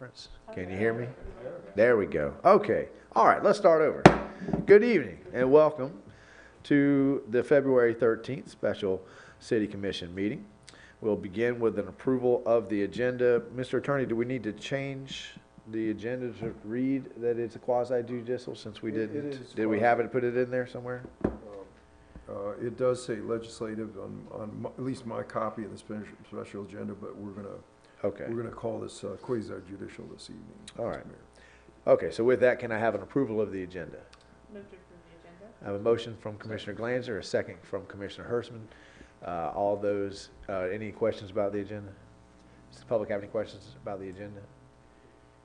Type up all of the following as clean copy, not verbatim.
conference. Can you hear me? There we go. Okay. All right, let's start over. Good evening and welcome to the February 13th special City Commission meeting. We'll begin with an approval of the agenda. Mr. Attorney, do we need to change the agenda to read that it's a quasi-judicial since we didn't? Did we have it, put it in there somewhere? It does say legislative on at least my copy of the special agenda, but we're gonna call this quasi-judicial this evening. All right. Okay, so with that, can I have an approval of the agenda? Move to approve the agenda. I have a motion from Commissioner Glanzer, a second from Commissioner Hertzman. All those, any questions about the agenda? Does the public have any questions about the agenda?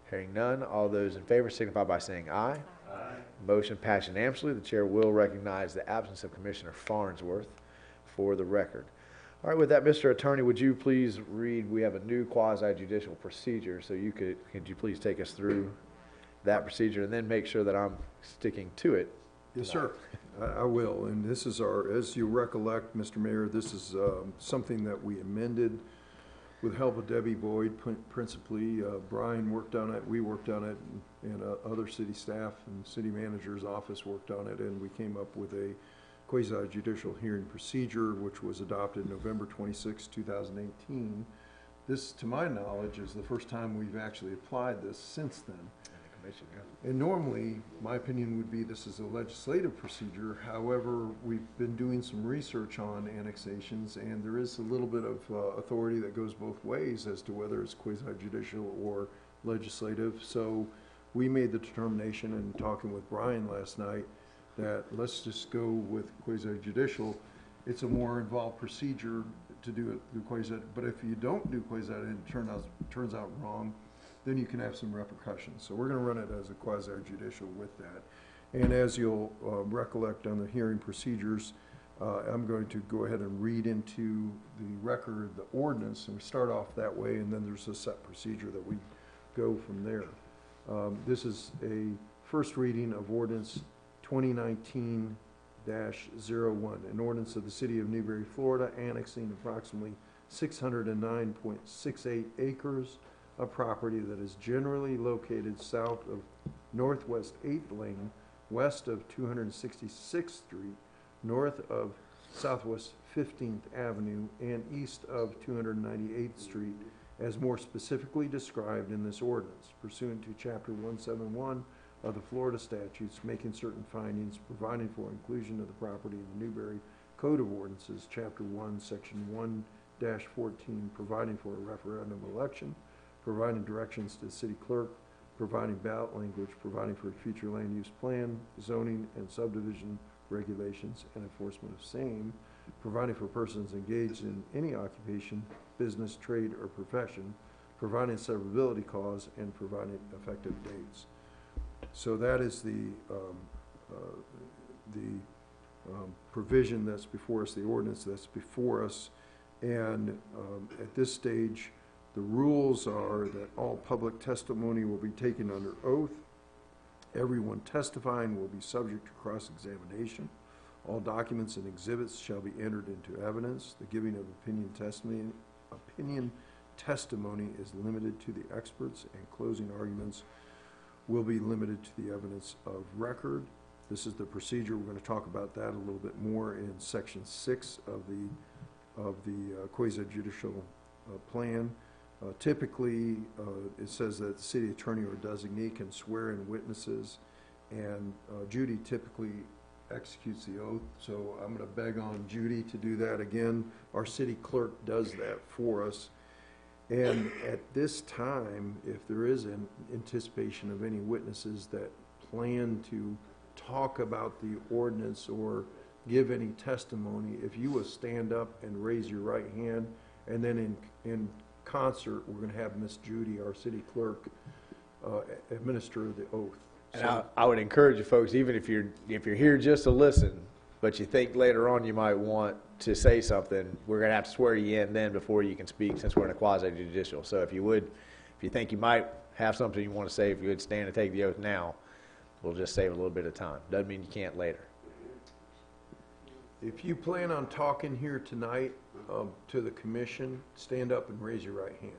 Hearing none, all those in favor signify by saying aye. Aye. Motion passed unanimously. The chair will recognize the absence of Commissioner Farnsworth for the record. All right, with that, Mr. Attorney, would you please read, we have a new quasi-judicial procedure, so could you please take us through that procedure and then make sure that I'm sticking to it? Yes, sir. I will. And this is as you recollect, Mr. Mayor, this is something that we amended with help of Debbie Boyd, principally. Brian worked on it, we worked on it, and other city staff and city manager's office worked on it, and we came up with a quasi-judicial hearing procedure, which was adopted November 26, 2018. This, to my knowledge, is the first time we've actually applied this since then. And normally, my opinion would be this is a legislative procedure. However, we've been doing some research on annexations, and there is a little bit of authority that goes both ways as to whether it's quasi-judicial or legislative. So we made the determination, in talking with Brian last night, that let's just go with quasi-judicial. It's a more involved procedure to do it through quasi, but if you don't do quasi and it turns out wrong, then you can have some repercussions. So we're going to run it as a quasi-judicial with that. And as you'll recollect on the hearing procedures, I'm going to go ahead and read into the record the ordinance, and we start off that way, and then there's a set procedure that we go from there. This is a first reading of ordinance 2019-01, an ordinance of the City of Newberry, Florida, annexing approximately 609.68 acres of property that is generally located south of Northwest 8th Lane, west of 266th Street, north of Southwest 15th Avenue, and east of 298th Street, as more specifically described in this ordinance, pursuant to Chapter 171 of the Florida statutes, making certain findings, providing for inclusion of the property in the Newberry Code of Ordinances, Chapter 1, Section 1-14, providing for a referendum election, providing directions to the city clerk, providing ballot language, providing for a future land use plan, zoning and subdivision regulations and enforcement of same, providing for persons engaged in any occupation, business, trade, or profession, providing severability cause, and providing effective dates. So that is the provision that's before us, the ordinance that's before us. And at this stage, the rules are that all public testimony will be taken under oath. Everyone testifying will be subject to cross-examination. All documents and exhibits shall be entered into evidence. The giving of opinion testimony is limited to the experts, and closing arguments will be limited to the evidence of record. This is the procedure. We're going to talk about that a little bit more in Section 6 of the quasi-judicial plan. Typically, it says that the city attorney or designee can swear in witnesses, and Judy typically executes the oath. So I'm going to beg on Judy to do that again. Our city clerk does that for us. And at this time, if there is an anticipation of any witnesses that plan to talk about the ordinance or give any testimony, if you will stand up and raise your right hand, and then in concert, we're going to have Miss Judy, our city clerk, administer the oath. And I would encourage you folks, even if you're here just to listen, but you think later on you might want to say something, we're going to have to swear you in then before you can speak, since we're in a quasi-judicial. So if you think you might have something you want to say, if you would stand and take the oath now, we'll just save a little bit of time. Doesn't mean you can't later. If you plan on talking here tonight to the commission, stand up and raise your right hand.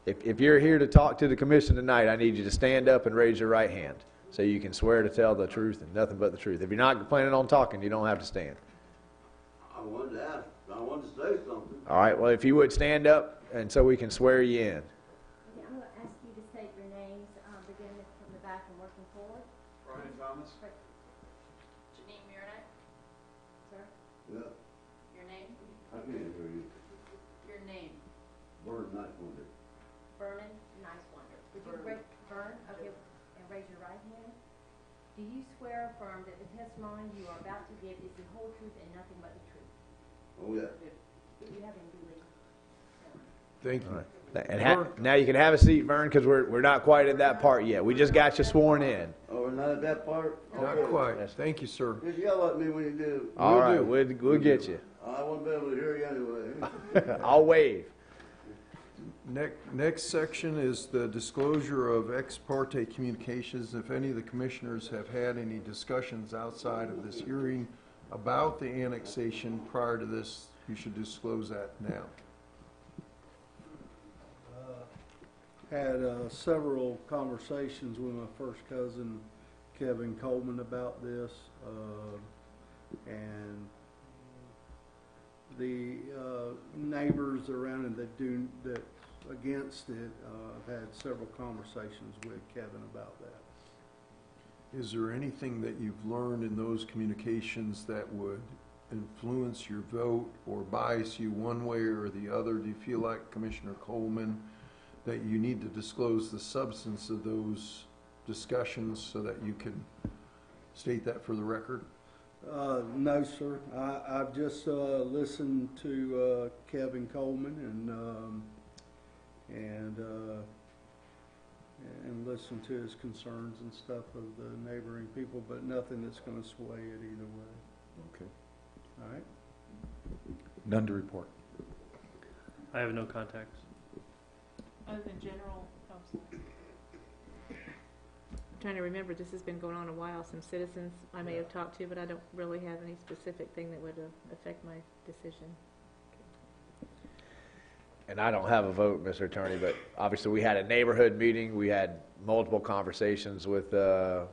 If you're here to talk to the commission tonight, I need you to stand up and raise your right hand so you can swear to tell the truth and nothing but the truth. If you're not planning on talking, you don't have to stand. I wanted to ask, I wanted to say something. All right, well, if you would stand up and so we can swear you in. Okay, I'm going to ask you to state your names, beginning from the back and working forward. Brian Thomas. Janine Muirnight, Sir? Yeah, your name? I can't hear you. Your name? Bird night wonder. Vernon Nice Wonder. Would you break, Vern, okay, and raise your right hand? Do you swear or affirm that the testimony you are about to give is the whole truth and nothing but the truth? Oh, yeah. Do you have any duly sworn? Thank All you. right. And now you can have a seat, Vern, because we're not quite at that part yet. We just got you sworn in. Oh, we're not at that part? Not Okay. quite. Thank you, sir. Just yell at me when you do. All right, do. we'll get you. I won't be able to hear you anyway. I'll wave. Next section is the disclosure of ex parte communications. If any of the commissioners have had any discussions outside of this hearing about the annexation prior to this, you should disclose that now. Had several conversations with my first cousin, Kevin Coleman, about this, and the neighbors around him that's against it, I've had several conversations with Kevin about that. Is there anything that you've learned in those communications that would influence your vote or bias you one way or the other? Do you feel like, Commissioner Coleman, that you need to disclose the substance of those discussions so that you can state that for the record? No, sir. I've just listened to Kevin Coleman and listened to his concerns and stuff of the neighboring people, but nothing that's going to sway it either way. Okay. All right? None to report. I have no contacts. Other than general, oh, sorry. I'm trying to remember, this has been going on a while. Some citizens I may have talked to, but I don't really have any specific thing that would affect my decision. And I don't have a vote, Mr. Attorney, but obviously we had a neighborhood meeting. We had multiple conversations with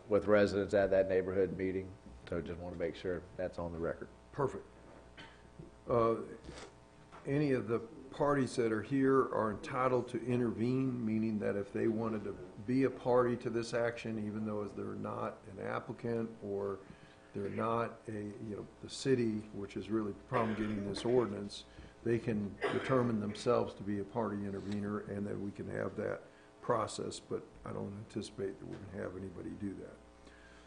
residents at that neighborhood meeting. So just want to make sure that's on the record. Perfect. Any of the parties that are here are entitled to intervene, meaning that if they wanted to be a party to this action, even though they're not an applicant or they're not the city, which is really promulgating this ordinance, they can determine themselves to be a party intervener, and then we can have that process, but I don't anticipate that we're going to have anybody do that.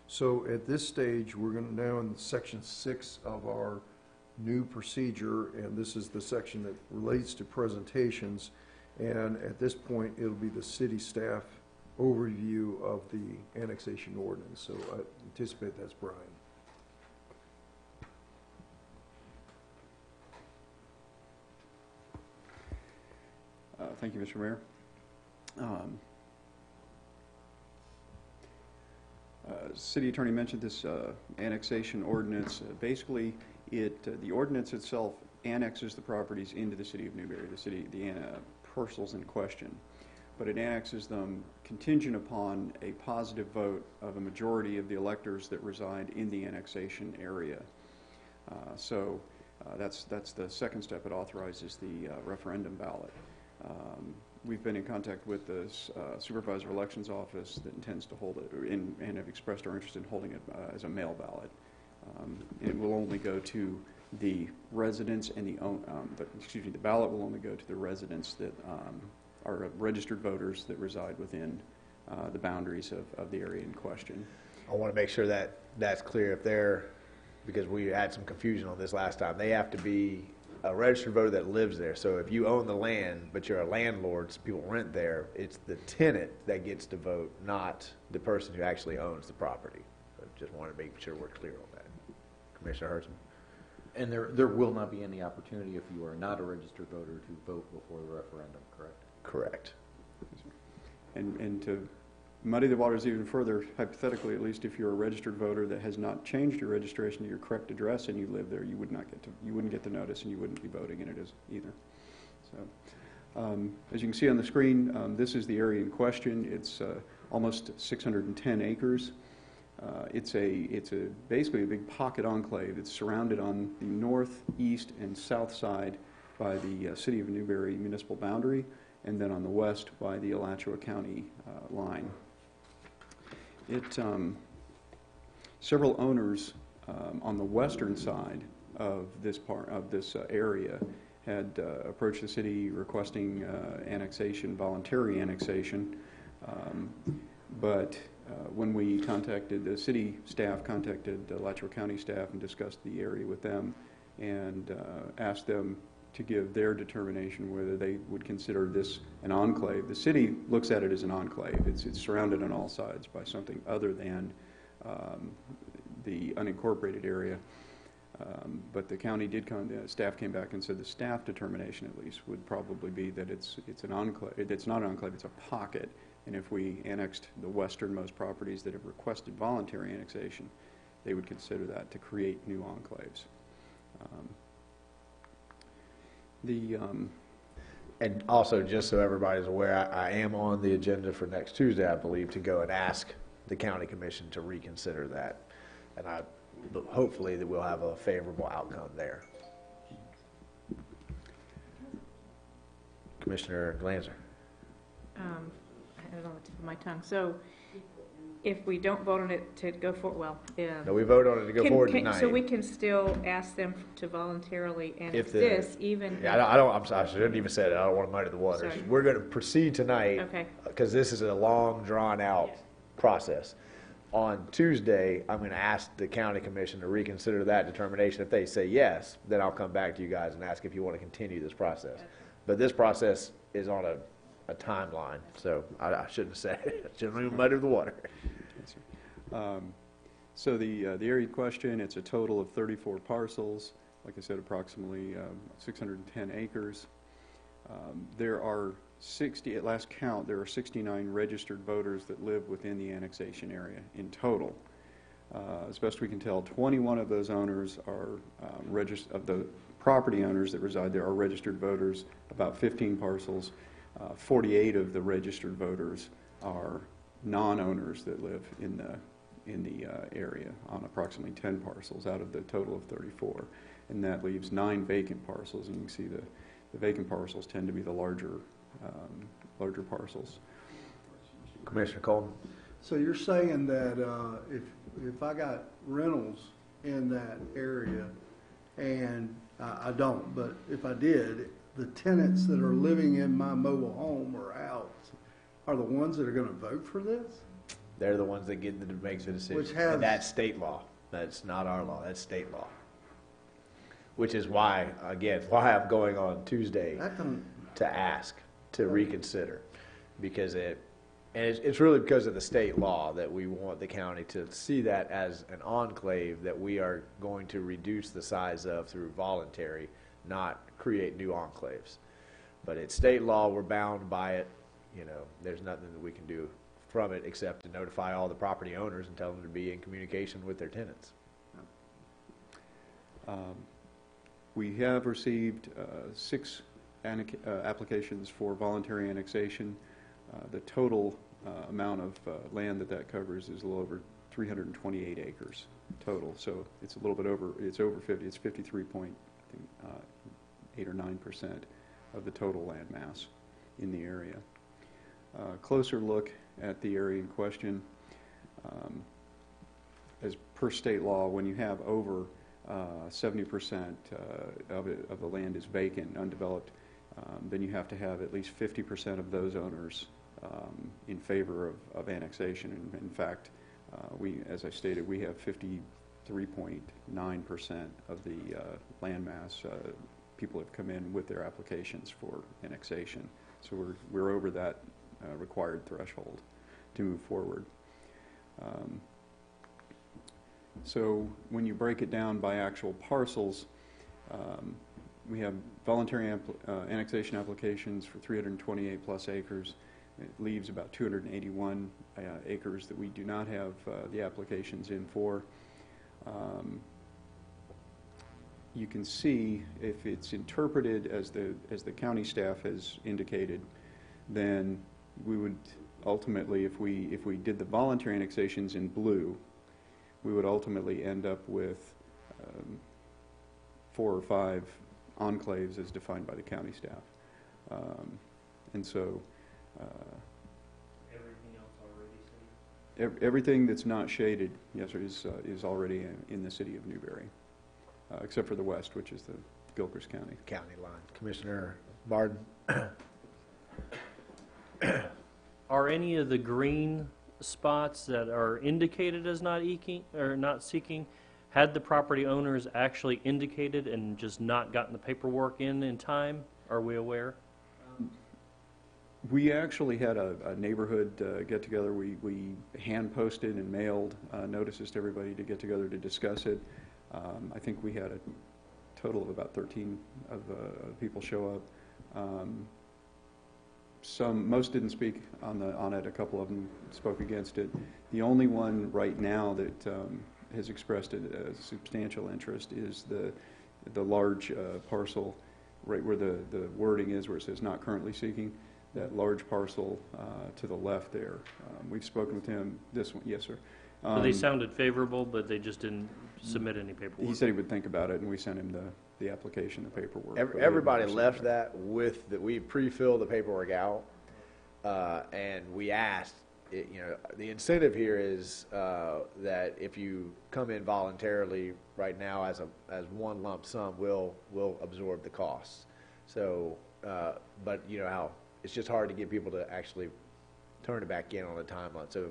So at this stage, we're going to now in section 6 of our new procedure, and this is the section that relates to presentations, and at this point, it'll be the city staff overview of the annexation ordinance. So I anticipate that's Brian. Thank you, Mr. Mayor. City Attorney mentioned this annexation ordinance. Basically, the ordinance itself annexes the properties into the city of Newberry, the parcels in question, but it annexes them contingent upon a positive vote of a majority of the electors that reside in the annexation area. So that's the second step. It authorizes the referendum ballot. We've been in contact with the supervisor of elections office that intends to hold it, and have expressed our interest in holding it as a mail ballot. It will only go to the residents and the ballot will only go to the residents that are registered voters that reside within the boundaries of the area in question. I want to make sure that that's clear. Because we had some confusion on this last time, they have to be a registered voter that lives there. So if you own the land, but you're a landlord, so people rent there, it's the tenant that gets to vote, not the person who actually owns the property. So just want to make sure we're clear on that. Commissioner Hertzman? And there will not be any opportunity if you are not a registered voter to vote before the referendum, correct? Correct. And to muddy the waters even further, hypothetically, at least if you're a registered voter that has not changed your registration to your correct address and you live there, you wouldn't get the notice and you wouldn't be voting in it either. As you can see on the screen, this is the area in question. It's almost 610 acres. It's basically a big pocket enclave. It's surrounded on the north, east, and south side by the City of Newberry municipal boundary, and then on the west by the Alachua County line. Several owners on the western side of this area had approached the city requesting annexation, voluntary annexation, but when we contacted the city staff, contacted the Alachua County staff and discussed the area with them and asked them to give their determination whether they would consider this an enclave. The city looks at it as an enclave. It's surrounded on all sides by something other than the unincorporated area. But the county staff came back and said the staff determination at least would probably be that it's an enclave. It's not an enclave, it's a pocket. And if we annexed the westernmost properties that have requested voluntary annexation, they would consider that to create new enclaves. And also, just so everybody's aware, I am on the agenda for next Tuesday, I believe, to go and ask the county commission to reconsider that. And hopefully that we'll have a favorable outcome there. Commissioner Glanzer. I had it on the tip of my tongue. So if we don't vote on it to go forward, well, No, we vote on it to go forward tonight. so we can still ask them to voluntarily annex this, even. Yeah, I'm sorry, I shouldn't even say that. I don't want to muddy the waters. Sorry. We're going to proceed tonight. Okay. Because this is a long, drawn-out process. On Tuesday, I'm going to ask the county commission to reconsider that determination. If they say yes, then I'll come back to you guys and ask if you want to continue this process. Okay. But this process is on a timeline, so I shouldn't have said it. I shouldn't even muddy the water. So the area in question, it's a total of 34 parcels. Like I said, approximately 610 acres. There are 60, at last count, there are 69 registered voters that live within the annexation area in total. As best we can tell, 21 of those owners are of the property owners that reside there are registered voters, about 15 parcels. 48 of the registered voters are non-owners that live in the area on approximately 10 parcels out of the total of 34. And that leaves 9 vacant parcels, and you can see the vacant parcels tend to be the larger parcels. Commissioner Colton. So you're saying that if I got rentals in that area, and I don't, but if I did, the tenants that are living in my mobile home or house are the ones that are going to vote for this? They're the ones that makes the decision. Which has- And that's state law. That's not our law. That's state law. Which is why, again, why I'm going on Tuesday to ask to reconsider, because it's really because of the state law that we want the county to see that as an enclave that we are going to reduce the size of through voluntary, not create new enclaves. But it's state law, we're bound by it. You know, there's nothing that we can do from it except to notify all the property owners and tell them to be in communication with their tenants. We have received 6 applications for voluntary annexation. The total amount of land that covers is a little over 328 acres total. So it's a little bit over. It's over 50. It's 53.8 or 9% of the total land mass in the area. Closer look at the area in question. As per state law, when you have over 70% of the land is vacant, undeveloped, then you have to have at least 50% of those owners in favor of annexation. And in fact, as I stated, we have 53.9% of the land mass. People have come in with their applications for annexation. So we're over that required threshold to move forward. So when you break it down by actual parcels, we have voluntary annexation applications for 328 plus acres. It leaves about 281 acres that we do not have the applications in for. you can see if it's interpreted as the county staff has indicated, then we would ultimately, if we did the voluntary annexations in blue, we would ultimately end up with 4 or 5 enclaves as defined by the county staff. And so Everything else already said? everything that's not shaded, yes, sir, is already in the city of Newberry, except for the west, which is the Gilchrist County. County line. Commissioner Barden? Are any of the green spots that are indicated as not seeking, had the property owners actually indicated and just not gotten the paperwork in time? Are we aware? We actually had a neighborhood get-together. We hand-posted and mailed notices to everybody to get together to discuss it. I think we had a total of about 13 of people show up. Most didn't speak on it. A couple of them spoke against it. The only one right now that has expressed a substantial interest is the large parcel right where the wording is, where it says not currently seeking. That large parcel to the left there. We've spoken with him. This one, yes, sir. So they sounded favorable, but they just didn't submit any paperwork? He said he would think about it, and we sent him the application, the paperwork. Everybody left that with we pre-filled the paperwork out, and we asked. The incentive here is that if you come in voluntarily right now as one lump sum, we'll absorb the costs. So, but you know how it's just hard to get people to actually turn it back in on a timeline. So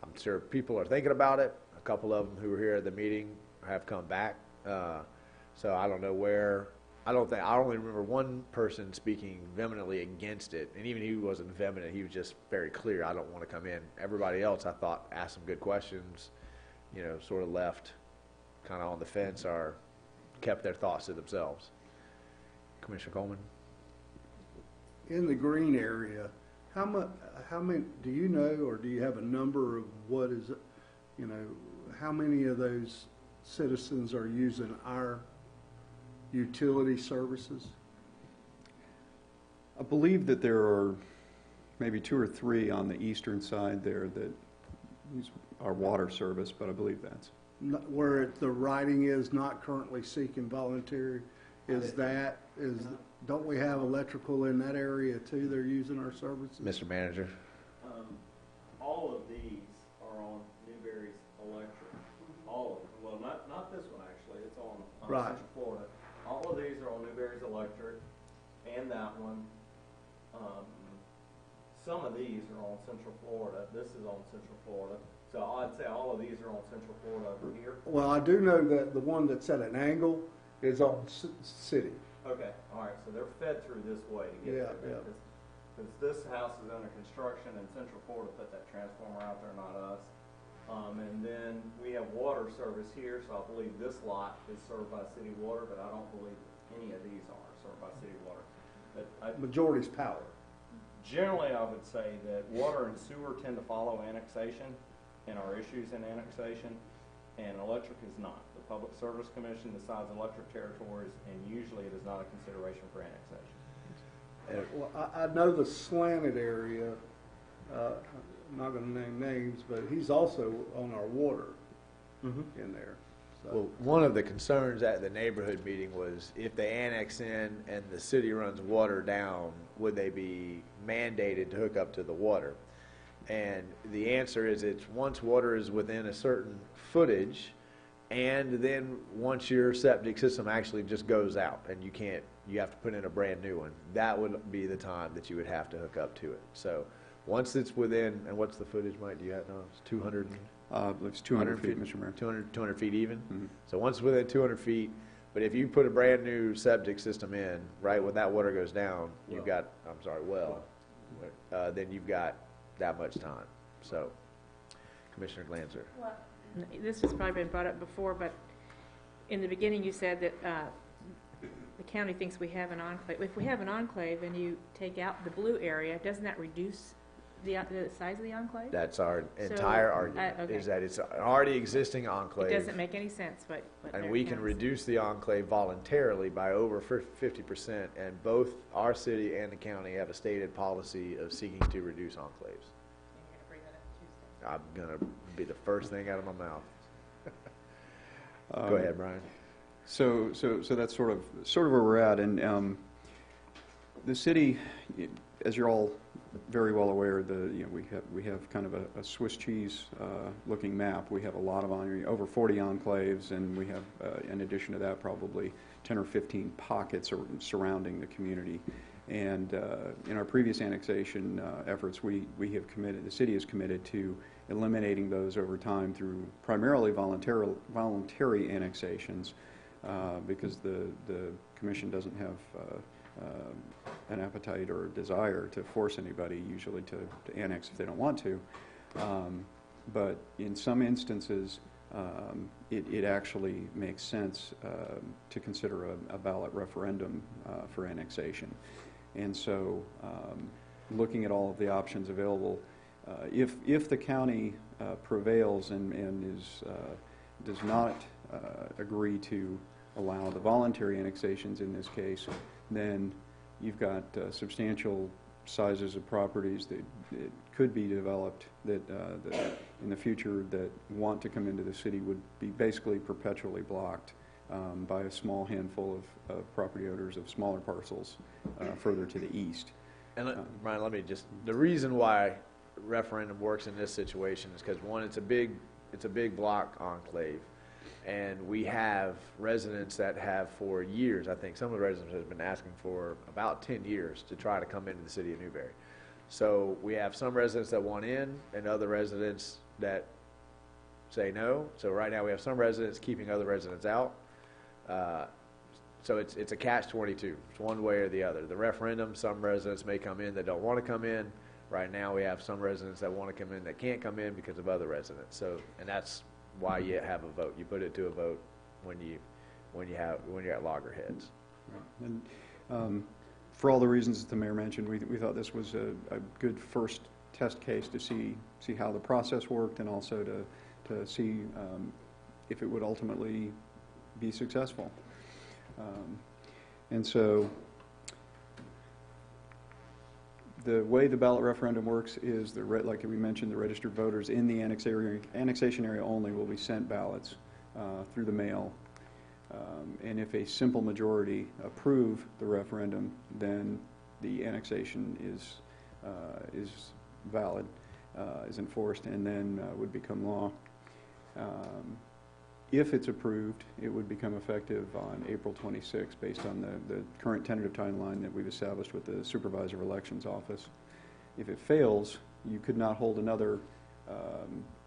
I'm sure people are thinking about it. A couple of them who were here at the meeting have come back. So I don't know where. I only remember one person speaking vehemently against it, and even he wasn't vehement. He was just very clear. I don't want to come in. Everybody else, I thought, asked some good questions. Sort of left, kind of on the fence, or kept their thoughts to themselves. Commissioner Coleman. In the green area, how many, do you know, or do you have a number of what is, how many of those citizens are using our utility services? I believe that there are maybe 2 or 3 on the eastern side there that use our water service, but I believe that's. Where the writing is not currently seeking voluntary, don't we have electrical in that area too? They're using our services? Mr. Manager. All of these are on Newberry's electric. All of them. Well, not this one actually. It's on Right. Central Florida. All of these are on Newberry's electric, and that one. Some of these are on Central Florida. This is on Central Florida. So I'd say all of these are on Central Florida over here. Well, I do know that the one that's at an angle is on city. Okay, all right. So they're fed through this way to get there. Yeah. Because this house is under construction, and Central Florida put that transformer out there, not us. And then we have water service here, so I believe this lot is served by city water, but I don't believe any of these are served by city water. But Majority's power. generally, I would say that water and sewer tend to follow annexation and our issues in annexation, and electric is not. The Public Service Commission decides electric territories, and usually it is not a consideration for annexation. Well, I know the slanted area, I'm not going to name names, but he's also on our water in there. So. Well, one of the concerns at the neighborhood meeting was if they annex in and the city runs water down, would they be mandated to hook up to the water? And the answer is it's once water is within a certain footage, and then once your septic system actually just goes out and you have to put in a brand new one, that would be the time that you would have to hook up to it. So once it's within, and what's the footage, Mike? Do you have, no, it's 200? It's 200 feet, Mr. Mayor. 200 feet even? Mm-hmm. So once it's within 200 feet, but if you put a brand new septic system in, right, when that water goes down, you've got, then you've got that much time. So, Commissioner Glanzer. Well, this has probably been brought up before, but in the beginning you said that the county thinks we have an enclave. If we have an enclave and you take out the blue area, doesn't that reduce the size of the enclave? That's our So, entire argument, okay. is that it's an already existing It enclave. doesn't make any sense, what And their we can count is. reduce the enclave voluntarily by over 50%, and both our city and the county have a stated policy of seeking to reduce enclaves. I'm gonna be the first thing out of my mouth. Go ahead, Brian. So that's sort of where we're at, and the city, as you're all very well aware, we have kind of a Swiss cheese looking map. We have a lot of over 40 enclaves, and we have, in addition to that, probably 10 or 15 pockets surrounding the community. And in our previous annexation efforts, we have committed, the city is committed to eliminating those over time through primarily voluntary annexations, because the commission doesn't have an appetite or a desire to force anybody usually to annex if they don't want to. But in some instances, it actually makes sense to consider a ballot referendum for annexation. And so, looking at all of the options available, if the county prevails and does not agree to allow the voluntary annexations in this case, then you've got substantial sizes of properties that could be developed that in the future that want to come into the city would be basically perpetually blocked by a small handful of property owners of smaller parcels further to the east. And Brian, let me just, the reason why referendum works in this situation is because, one, it's a big block enclave, and we have residents that have for years, I think some of the residents have been asking for about 10 years to try to come into the city of Newberry. So we have some residents that want in and other residents that say no. So right now we have some residents keeping other residents out. So it's a catch-22. It's one way or the other. The referendum, some residents may come in that don't want to come in. Right now we have some residents that want to come in that can't come in because of other residents. So, and that's why you have a vote. You put it to a vote when you're at loggerheads. And for all the reasons that the mayor mentioned, we thought this was a good first test case to see how the process worked, and also to see if it would ultimately be successful. And so the way the ballot referendum works is, like we mentioned, the registered voters in the annexation area only will be sent ballots through the mail. And if a simple majority approve the referendum, then the annexation is valid, is enforced, and then would become law. If it's approved, it would become effective on April 26th based on the current tentative timeline that we've established with the Supervisor of Elections Office. If it fails, you could not hold another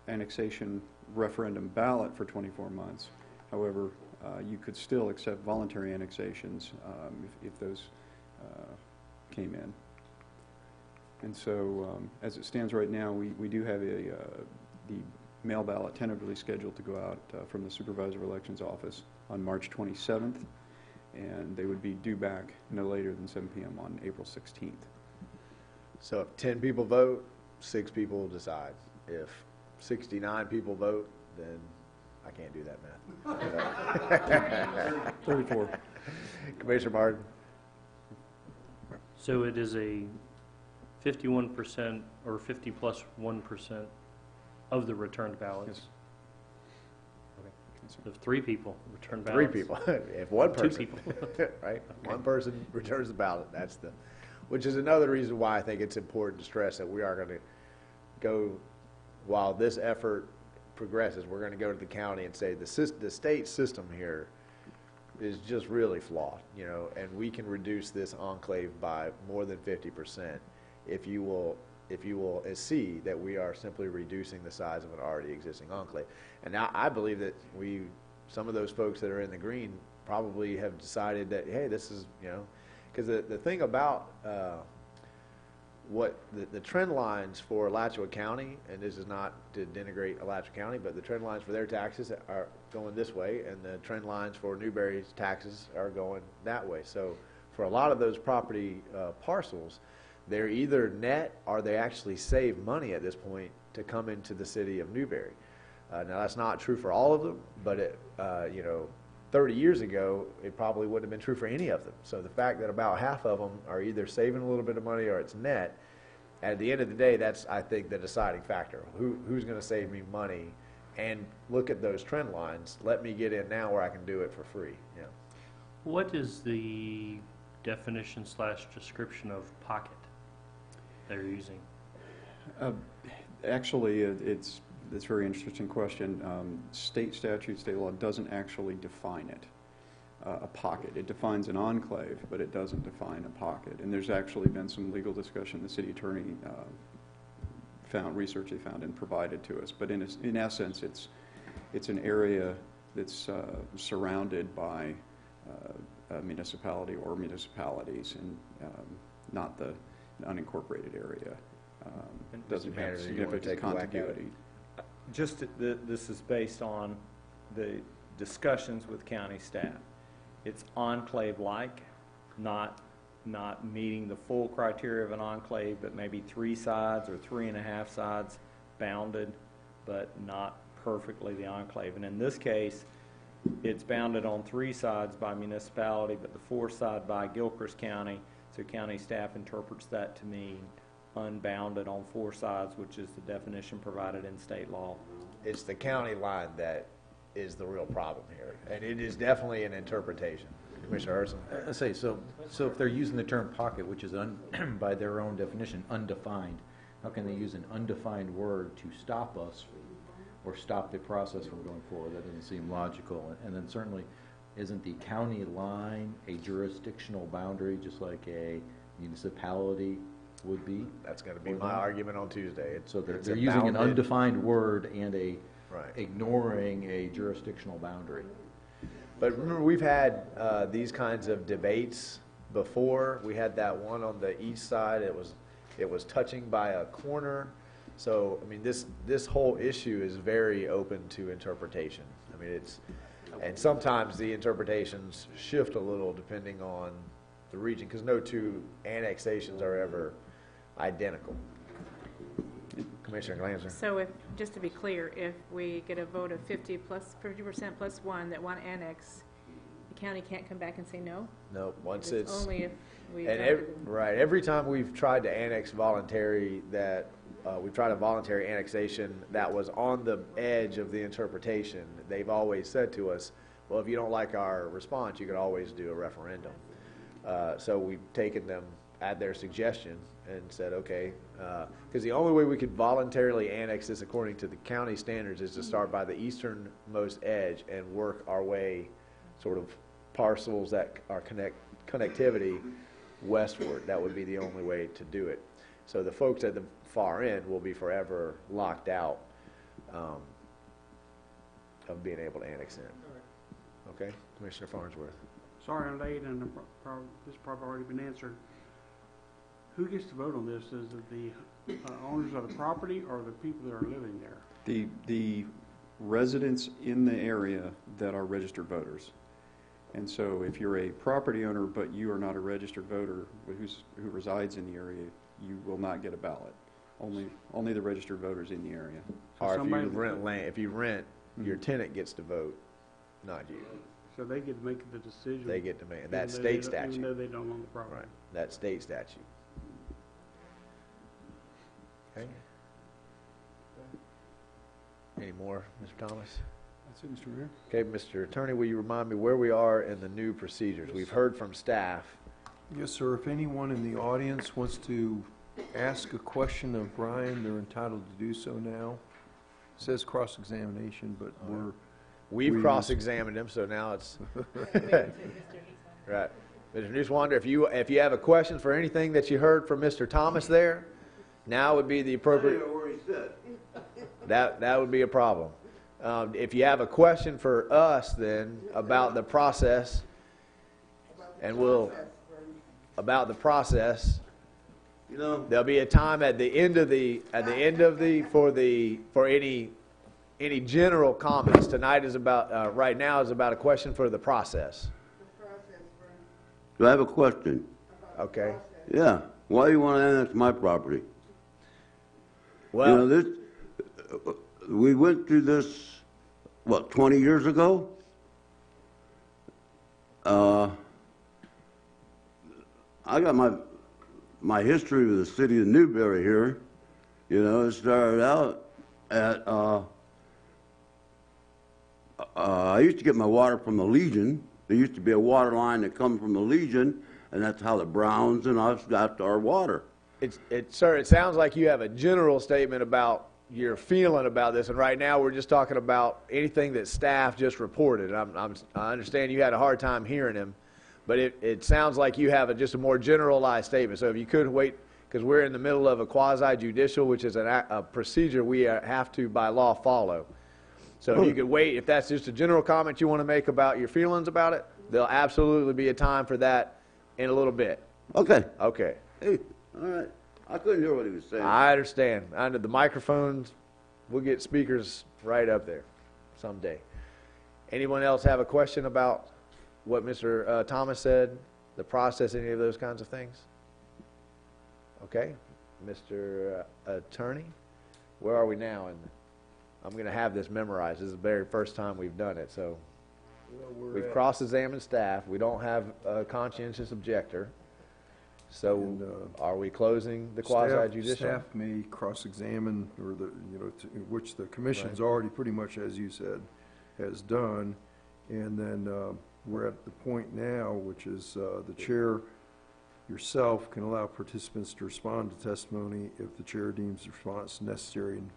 annexation referendum ballot for 24 months. However, you could still accept voluntary annexations if those came in. And so, as it stands right now, we do have the mail ballot tentatively scheduled to go out from the Supervisor of Elections Office on March 27th, and they would be due back no later than 7 p.m. on April 16th. So if 10 people vote, 6 people decide. If 69 people vote, then I can't do that math. 34. Commissioner Martin? So it is a 51% or 50 plus 1% of the returned ballots. Yes. So if 3 people return ballots. 3 people. If one person. 2 people. Right? One person returns the ballot. Which is another reason why I think it's important to stress that we are going to go, while this effort progresses, we're going to go to the county and say the state system here is just really flawed, and we can reduce this enclave by more than 50% if you will see that we are simply reducing the size of an already existing enclave. And now I believe that some of those folks that are in the green probably have decided that, hey, this is, because the thing about what the trend lines for Alachua County, and this is not to denigrate Alachua County, but the trend lines for their taxes are going this way, and the trend lines for Newberry's taxes are going that way. So for a lot of those property parcels, they're either net or they actually save money at this point to come into the city of Newberry. Now, that's not true for all of them, but it, 30 years ago, it probably wouldn't have been true for any of them. So the fact that about half of them are either saving a little bit of money or it's net, at the end of the day, that's, I think, the deciding factor. Who's going to save me money? And look at those trend lines. Let me get in now where I can do it for free. Yeah. What is the definition / description of pocket they're using? Actually, it's a very interesting question. State statute, state law doesn't actually define it, a pocket. It defines an enclave, but it doesn't define a pocket. And there's actually been some legal discussion the city attorney research they found and provided to us. But in essence, it's an area that's surrounded by a municipality or municipalities, and not the unincorporated area. Doesn't have significant contiguity. This is based on the discussions with county staff. It's enclave-like, not meeting the full criteria of an enclave, but maybe 3 sides or 3.5 sides bounded, but not perfectly the enclave. And in this case, it's bounded on 3 sides by municipality, but the 4th side by Gilchrist County. So county staff interprets that to mean unbounded on 4 sides, which is the definition provided in state law. It's the county line that is the real problem here, and it is definitely an interpretation. Commissioner Urson? I say, so if they're using the term pocket, which is by their own definition, undefined, how can they use an undefined word to stop us or stop the process from going forward? That doesn't seem logical. And then certainly, isn't the county line a jurisdictional boundary, just like a municipality would be? That's going to be my argument on Tuesday. So they're using an undefined word and right, ignoring a jurisdictional boundary. But remember, we've had these kinds of debates before. We had that one on the east side. It was touching by a corner. So I mean, this whole issue is very open to interpretation. I mean, and sometimes the interpretations shift a little depending on the region, because no 2 annexations are ever identical. Commissioner Glanzer. So just to be clear, if we get a vote of 50% plus 1 that want annex, the county can't come back and say no? No, once it's only if we right. Every time we've tried to annex we've tried a voluntary annexation that was on the edge of the interpretation, they've always said to us, well, if you don't like our response, you could always do a referendum. So we've taken them at their suggestion and said, okay, because the only way we could voluntarily annex this according to the county standards is to start by the easternmost edge and work our way, sort of parcels that are connectivity westward. That would be the only way to do it. So the folks at the far end will be forever locked out of being able to annex in. Okay, Commissioner Farnsworth. Sorry I'm late, and this probably already been answered. Who gets to vote on this? Is it the owners of the property or the people that are living there? The residents in the area that are registered voters. And so if you're a property owner but you are not a registered voter who resides in the area, you will not get a ballot. Only the registered voters in the area. Or if you rent, your tenant gets to vote, not you. So they get to make the decision. They get to make that state statute. Even though they don't own the property. Right. That state statute. Okay. Any more, Mr. Thomas? That's it, Mr. Mayor. Okay, Mr. Attorney, will you remind me where we are in the new procedures? We've heard from staff. Yes, sir. If anyone in the audience wants to ask a question of Brian, they're entitled to do so now. It says cross-examination, but We've cross-examined him, so now it's right. Mr. Newswander, if you have a question for anything that you heard from Mr. Thomas there, now would be the appropriate. I didn't know where he stood. That would be a problem. If you have a question for us, then about the process, about the process. You know, There'll be a time at the end of for any general comments. Tonight is about right now is about a question for the process. do I have a question? Okay. Yeah. Why do you want to annex my property? You Well, know, this, we went through this, what, 20 years ago? I got my history with the city of Newberry here. You know, it started out at, I used to get my water from the Legion. There used to be a water line that come from the Legion, and that's how the Browns and us got our water. Sir, it sounds like you have a general statement about your feeling about this, and right now we're just talking about anything that staff just reported. I understand you had a hard time hearing him, but it sounds like you have just a more generalized statement. So if you could wait, because we're in the middle of a quasi-judicial, which is a procedure we have to, by law, follow. So if you could wait, if that's just a general comment you want to make about your feelings about it, there'll absolutely be a time for that in a little bit. Okay. Okay. Hey, all right. I couldn't hear what he was saying. I understand. Under the microphones, we'll get speakers right up there someday. Anyone else have a question about what Mr. Thomas said, the process, any of those kinds of things? Okay. Mr. Attorney, where are we now? And I'm going to have this memorized. This is the very first time we've done it. So we've cross-examined staff. We don't have a conscientious objector. So are we closing the quasi-judicial? Staff may cross-examine, or which the commission's already pretty much, as you said, has done. And then we're at the point now, which is the chair yourself can allow participants to respond to testimony if the chair deems the response necessary and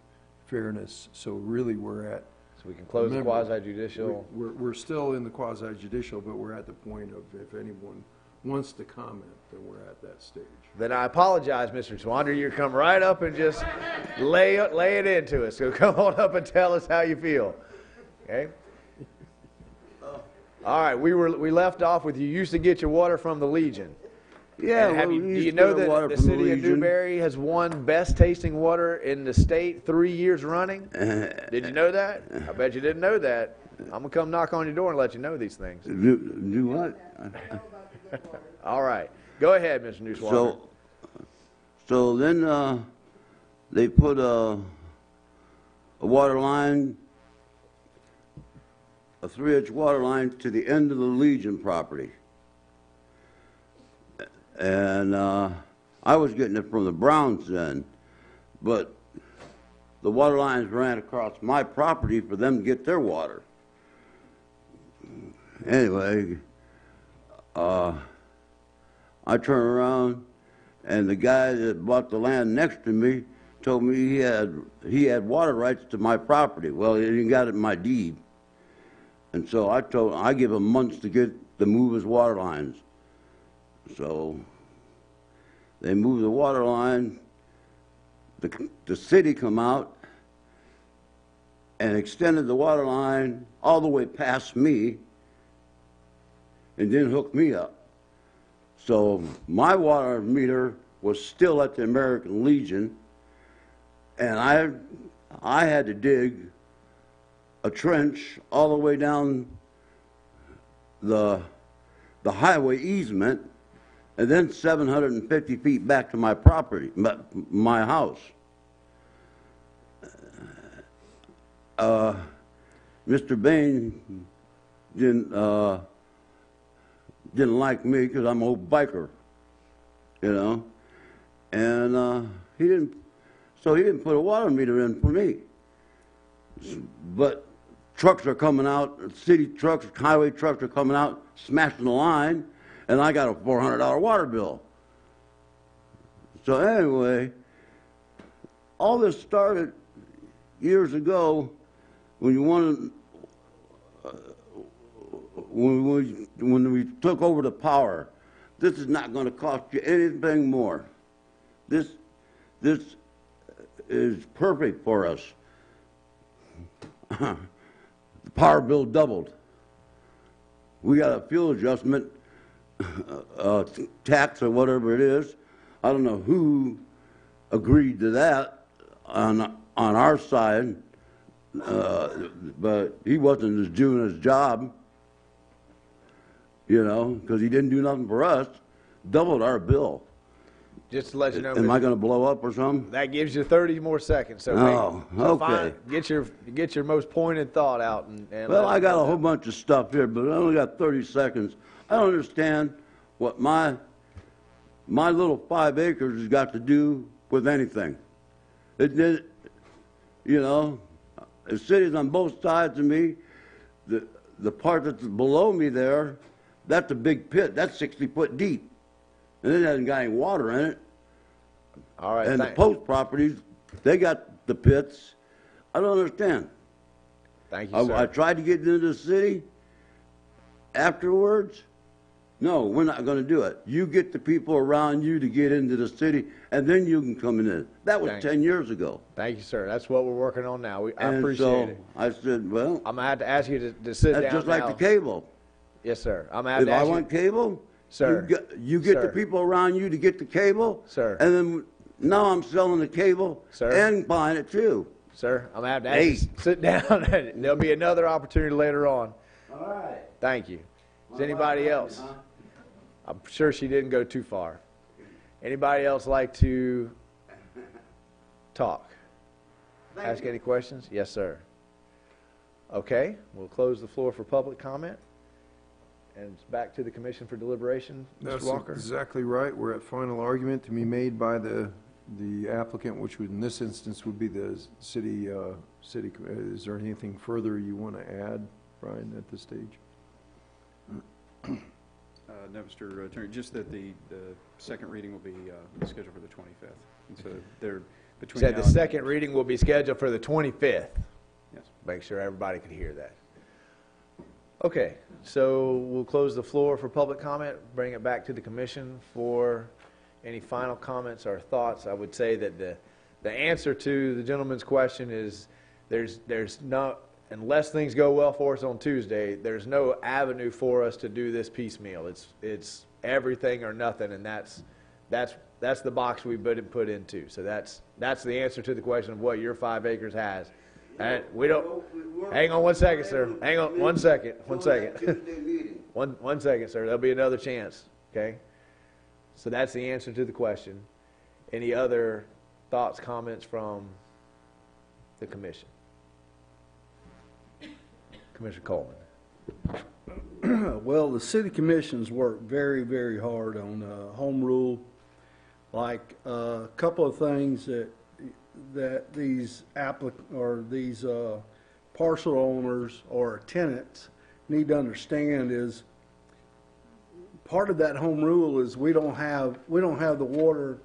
fairness. So really we're at. So we can close the quasi-judicial. We're still in the quasi-judicial, but we're at the point of if anyone wants to comment, then we're at that stage. Then I apologize, Mr. Swander. You come right up and just lay it into us. So come on up and tell us how you feel. Okay? All right. We left off with you used to get your water from the Legion. Yeah, do you know that the city of Newberry has won best tasting water in the state 3 years running? Did you know that? I bet you didn't know that. I'm going to come knock on your door and let you know these things. Do what? All right. Go ahead, Mr. Newswater. So then they put a water line, a 3-inch water line to the end of the Legion property. And I was getting it from the Browns then, but the water lines ran across my property for them to get their water. Anyway, I turned around, and the guy that bought the land next to me told me he had water rights to my property. Well, he got it in my deed, and so I give him months to move his water lines. So they moved the water line. The city come out and extended the water line all the way past me and didn't hook me up. So my water meter was still at the American Legion, and I had to dig a trench all the way down the highway easement, and then 750 feet back to my property, my house. Mr. Bain didn't like me because I'm an old biker, you know, and he didn't put a water meter in for me. But trucks are coming out, city trucks, highway trucks are coming out, smashing the line, and I got a $400 water bill. So anyway, all this started years ago when you wanted, when we took over the power. This is not going to cost you anything more. This is perfect for us. The power bill doubled. We got a fuel adjustment tax or whatever it is. I don't know who agreed to that on our side, but he wasn't just doing his job, you know, because he didn't do nothing for us. Doubled our bill. just to let you know, Am I gonna blow up or something? that gives you 30 more seconds. So, Oh, so okay. get your most pointed thought out. And Well, let I us got know a whole that. bunch of stuff here, but I only got 30 seconds. I don't understand what my little 5 acres has got to do with anything. You know, the city's on both sides of me. The part that's below me there, that's a big pit. That's 60 foot deep. And it hasn't got any water in it. All right, And the thank, post properties, they got the pits. I don't understand. thank you, sir. I tried to get into the city afterwards. No, we're not going to do it. You get the people around you to get into the city, and then you can come in. That was Thank 10 years ago. Thank you, sir. That's what we're working on now. I And appreciate so it. I said, well, I'm gonna have to ask you to sit down that's just like now. the cable. Yes, sir. I'm gonna have If to I ask want cable, Sir, you get the sir. people around you to get the cable. Sir. And then now I'm selling the cable Sir. and buying it too. Sir, I'm gonna have to ask you to sit down. There'll be another opportunity later on. All right. Thank you. Is anybody else? I'm sure she didn't go too far. Anybody else like to talk? Ask any questions? Yes, sir. Okay, we'll close the floor for public comment. And it's back to the commission for deliberation. Mr. That's Walker? exactly right. We're at final argument to be made by the applicant, which would, in this instance, would be the city. Is there anything further you want to add, Brian, at this stage? No, Mr. Attorney, just that the second reading will be scheduled for the 25th. And so they're between Said now the and- second reading will be scheduled for the 25th. Yes. Make sure everybody could hear that. Okay, so we'll close the floor for public comment, bring it back to the commission for any final comments or thoughts. I would say that the answer to the gentleman's question is there's no, unless things go well for us on Tuesday, there's no avenue for us to do this piecemeal. It's everything or nothing, and that's the box we've been put into. So that's the answer to the question of what your 5 acres has. And we don't. Hang on 1 second, sir. Hang on 1 second. 1 second. One second, sir. There'll be another chance. Okay. So that's the answer to the question. Any other thoughts, comments from the commission? Commissioner Coleman. Well, the city commissions work very, very hard on home rule. Like a couple of things that these parcel owners or tenants need to understand is part of that home rule is we don't have the water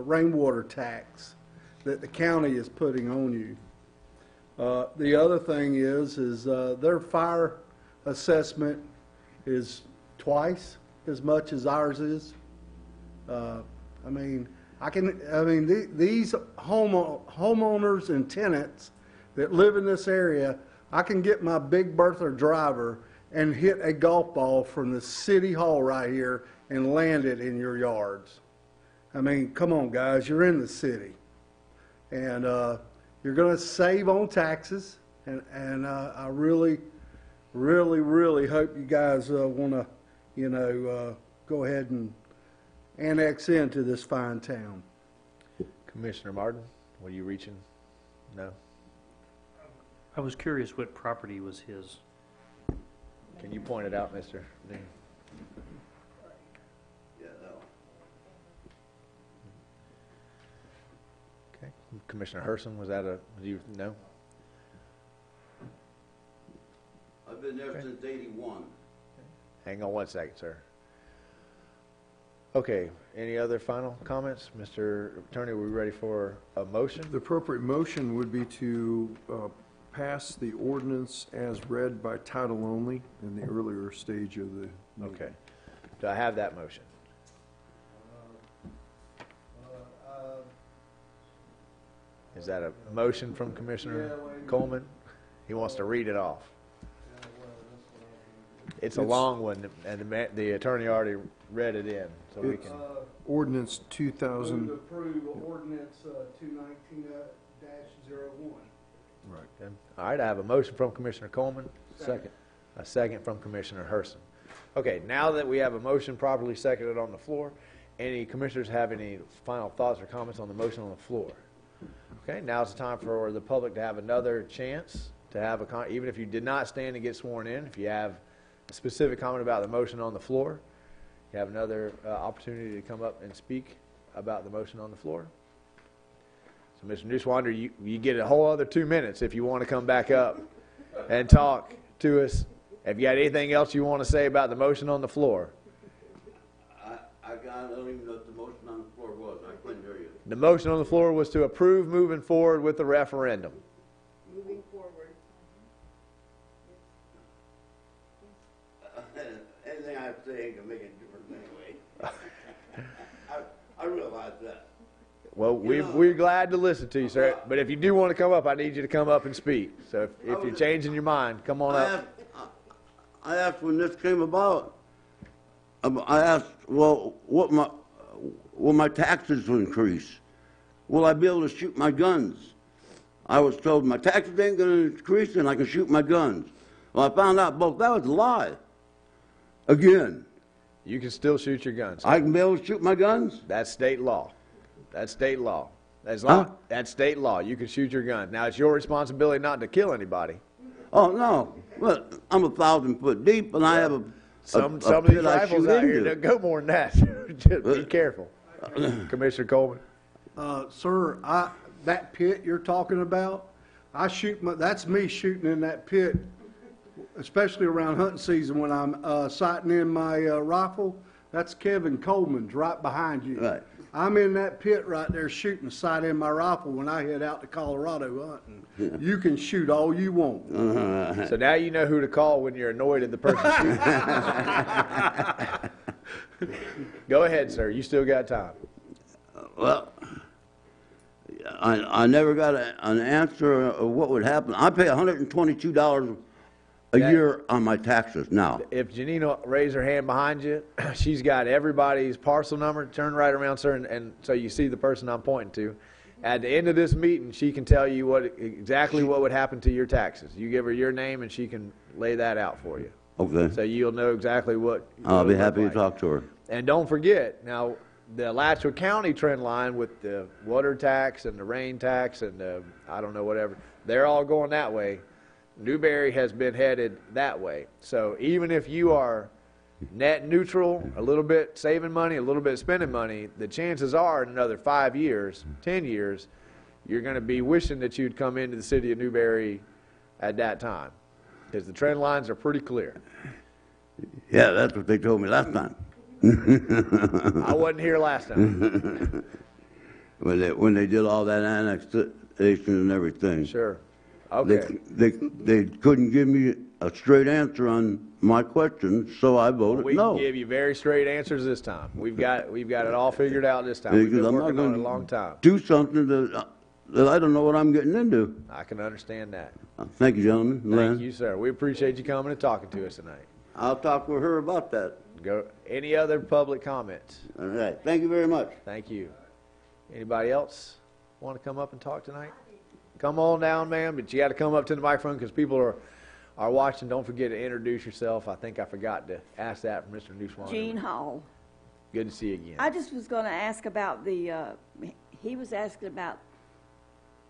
rainwater tax that the county is putting on you. The other thing is their fire assessment is twice as much as ours is. These homeowners and tenants that live in this area, I can get my Big Bertha driver and hit a golf ball from the city hall right here and land it in your yards. I mean, come on, guys, you're in the city. And you're going to save on taxes, and I really, really, really hope you guys want to, go ahead and annex into this fine town. Commissioner Martin, were you reaching? No? I was curious what property was his. Can you point it out, Mr. Dean? Okay. Commissioner Herson, was that no? I've been there since '81. Hang on 1 second, sir. Okay, any other final comments? Mr. Attorney, are we ready for a motion? The appropriate motion would be to pass the ordinance as read by title only in the earlier stage of the meeting. Okay. Do I have that motion? Is that a motion from Commissioner Coleman? He wants to read it off. It's a long one, and the attorney already read it in, so we can. Ordinance 2000. Move to approve ordinance 219-01. Right. Okay. All right, I have a motion from Commissioner Coleman, Second. a second from Commissioner Herson. Okay, now that we have a motion properly seconded on the floor, Any commissioners have any final thoughts or comments on the motion on the floor? Okay, now's the time for the public to have another chance to have even if you did not stand and get sworn in, if you have a specific comment about the motion on the floor, you have another opportunity to come up and speak about the motion on the floor. So, Mr. Newswander, you get a whole other 2 minutes if you want to come back up and talk to us. Have you got anything else you want to say about the motion on the floor? I don't even know what the motion on the floor was. I couldn't hear you. The motion on the floor was to approve moving forward with the referendum. Moving forward. Anything I say ain't gonna make a difference anyway. I realize that. Well, we're glad to listen to you, sir. But if you do want to come up, I need you to come up and speak. So if you're changing your mind, come on up. I asked when this came about, I asked, well, will my taxes increase? Will I be able to shoot my guns? I was told my taxes ain't going to increase and I can shoot my guns. Well, I found out both that was a lie. Again. You can still shoot your guns. I can be able to shoot my guns? That's state law. That's state law. That's state law. You can shoot your gun. Now, it's your responsibility not to kill anybody. Oh, no. But I'm 1,000 foot deep and I have a Some of these rifles out here don't go more than that. Just be careful. Commissioner Coleman. Sir, that pit you're talking about, that's me shooting in that pit, especially around hunting season when I'm sighting in my rifle. That's Kevin Coleman's right behind you. Right. I'm in that pit right there shooting, sight in my rifle when I head out to Colorado hunting. You can shoot all you want. So now you know who to call when you're annoyed at the person shooting. Go ahead, sir. You still got time. Well, I never got an answer of what would happen. I pay $122 a year on my taxes now. If Janina raised her hand behind you, she's got everybody's parcel number. Turn right around, sir, and so you see the person I'm pointing to. At the end of this meeting, she can tell you exactly what would happen to your taxes. You give her your name, and she can lay that out for you. Okay. So you'll know exactly what. I'll be happy to talk to her. And don't forget, now, the Alachua County trend line with the water tax and the rain tax and the, I don't know, whatever, they're all going that way. Newberry has been headed that way. So even if you are net neutral, a little bit saving money, a little bit spending money, the chances are in another 5 years, 10 years, you're going to be wishing that you'd come into the city of Newberry at that time. Because the trend lines are pretty clear. Yeah, that's what they told me last time. I wasn't here last time. when they did all that annexation and everything. Sure. Okay. They couldn't give me a straight answer on my question, so I voted We no. can give you very straight answers this time. We've got it all figured out this time. We've Because been I'm not working on it a going long time. to do something that I don't know what I'm getting into. I can understand that. Thank you, gentlemen. Thank you, sir. We appreciate you coming and talking to us tonight. I'll talk with her about that. Any other public comments? All right. Thank you very much. Thank you. Anybody else want to come up and talk tonight? Come on down, man, but you got to come up to the microphone because people are watching. Don't forget to introduce yourself. I think I forgot to ask that from Mr. Newswander. Jean Hall. Good to see you again. I just was going to ask about he was asking about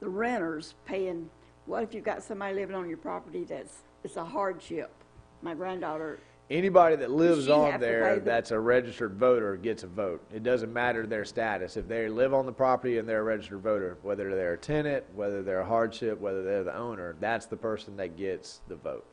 the renters paying. What if you've got somebody living on your property it's a hardship? My granddaughter. Anybody that lives she on have to there pay that's a registered voter gets a vote. It doesn't matter their status. If they live on the property and they're a registered voter, whether they're a tenant, whether they're a hardship, whether they're the owner, that's the person that gets the vote.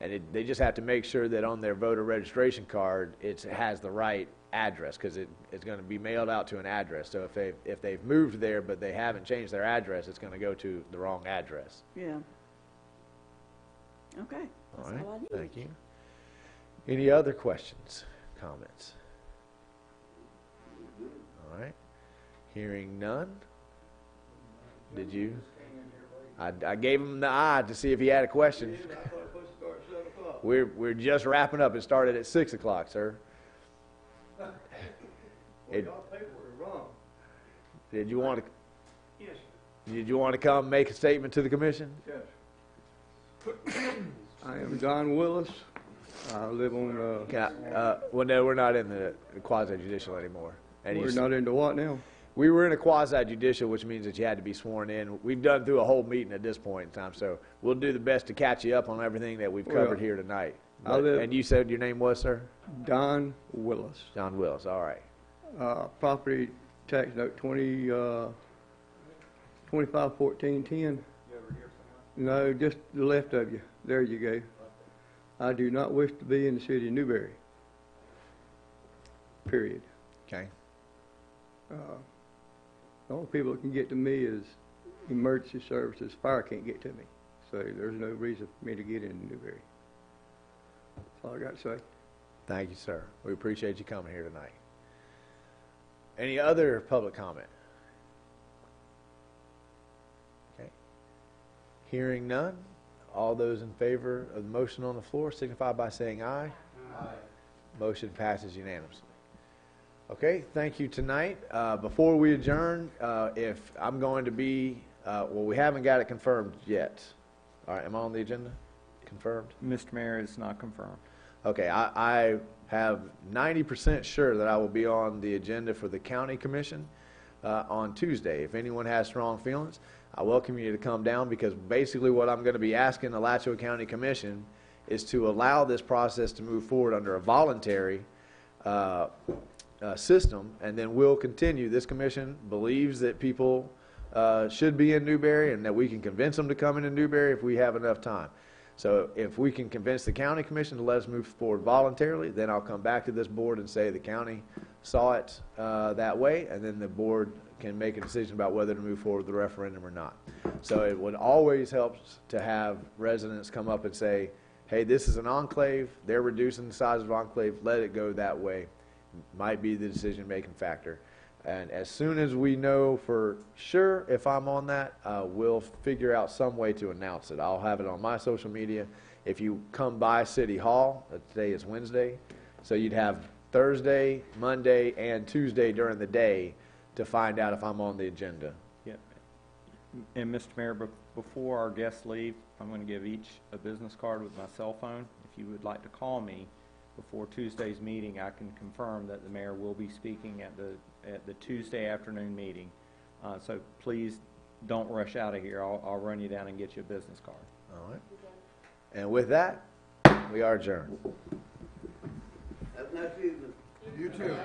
And they just have to make sure that on their voter registration card it has the right address because it's going to be mailed out to an address. So if they've moved there but they haven't changed their address, it's going to go to the wrong address. Yeah. Okay. That's All right. all I need. Thank you. Any other questions, comments? All right. Hearing none. Did you? I gave him the eye to see if he had a question. We're just wrapping up. It started at 6 o'clock, sir. Did you want to? Yes. Did you want to come make a statement to the commission? Yes. I am John Willis. I live on, Well, no, we're not in the quasi-judicial anymore. And We're you, not into what now? we were in a quasi-judicial, which means that you had to be sworn in. We've done through a whole meeting at this point in time, so we'll do the best to catch you up on everything that we've covered Well, here tonight. I live- And you said your name was, sir? Don Willis. John Wills, all right. Property tax note 251410. No, just the left of you. There you go. I do not wish to be in the city of Newberry. Period. Okay. The only people that can get to me is emergency services. Fire can't get to me. So there's no reason for me to get into Newberry. That's all I got to say. Thank you, sir. We appreciate you coming here tonight. Any other public comment? Okay. Hearing none, all those in favor of the motion on the floor signify by saying aye. Aye. Motion passes unanimously. Okay, thank you tonight. Before we adjourn, if I'm going to be, well, we haven't got it confirmed yet. All right, am I on the agenda? Confirmed? Mr. Mayor, it's not confirmed. Okay, I have 90% sure that I will be on the agenda for the county commission on Tuesday. If anyone has strong feelings, I welcome you to come down, because basically what I'm going to be asking the Alachua County Commission is to allow this process to move forward under a voluntary system, and then we'll continue. This commission believes that people should be in Newberry, and that we can convince them to come into Newberry if we have enough time. So if we can convince the county commission to let us move forward voluntarily, then I'll come back to this board and say the county saw it that way, and then the board can make a decision about whether to move forward with the referendum or not. So it would always help to have residents come up and say, hey, this is an enclave, they're reducing the size of the enclave, let it go that way. Might be the decision-making factor. And as soon as we know for sure if I'm on that, we'll figure out some way to announce it. I'll have it on my social media. If you come by City Hall, today is Wednesday, so you'd have Thursday, Monday, and Tuesday during the day to find out if I'm on the agenda. Yeah. And Mr. Mayor, before our guests leave, I'm going to give each a business card with my cell phone. If you would like to call me before Tuesday's meeting, I can confirm that the mayor will be speaking at the Tuesday afternoon meeting. So please don't rush out of here. I'll run you down and get you a business card. All right. And with that, we are adjourned. Have a nice evening. You too.